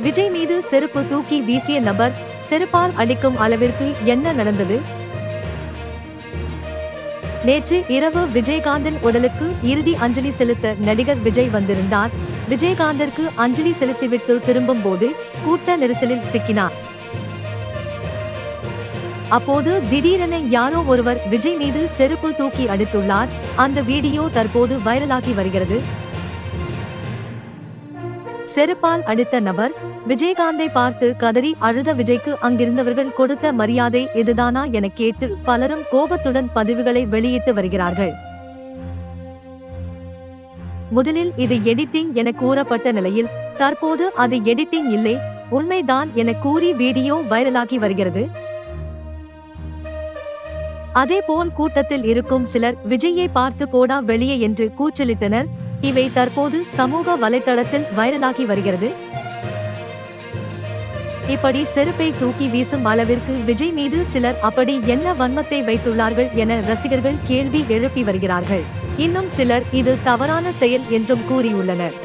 விஜய் மீது செருப்பு தூக்கி வீசிய நபர் செருப்பால் அடிக்கும் அளவிற்கு என்ன நடந்தது? நேற்று இரவு விஜயகாந்தின் உடலுக்கு இறுதி அஞ்சலி செலுத்த நடிகர் விஜய் வந்திருந்தார். விஜயகாந்திற்கு அஞ்சலி செலுத்திவிட்டு திரும்பும் போது கூட்ட நெரிசலில் சிக்கினார். அப்போது திடீரென யாரோ ஒருவர் விஜய் மீது செருப்பு தூக்கி அடித்துள்ளார். அந்த வீடியோ தற்போது வைரலாகி வருகிறது. செருப்பால் அடித்த நபர் விஜயகாந்தை பார்த்து கதறி அழுத விஜய்க்கு அங்கிருந்தவர்கள் கொடுத்த மரியாதை இதுதானா என கேட்டு பலரும் கோபத்துடன் பதிவுகளை வெளியிட்டு வருகிறார்கள். முதலில் இது எடிட்டிங் என கூறப்பட்ட நிலையில் தற்போது அது எடிட்டிங் இல்லை, உண்மைதான் என கூறி வீடியோ வைரலாகி வருகிறது. அதேபோல் கூட்டத்தில் இருக்கும் சிலர் விஜயை பார்த்து போடா வெளியே என்று கூச்சலிட்டனர். இவை தற்போது சமூக வலைதளத்தில் வைரலாகி வருகிறது. இப்படி செருப்பை தூக்கி வீசும் அளவிற்கு விஜய் மீது சிலர் அப்படி என்ன வன்மத்தை வைத்துள்ளார்கள் என ரசிகர்கள் கேள்வி எழுப்பி வருகிறார்கள். இன்னும் சிலர் இது தவறான செயல் என்றும் கூறியுள்ளனர்.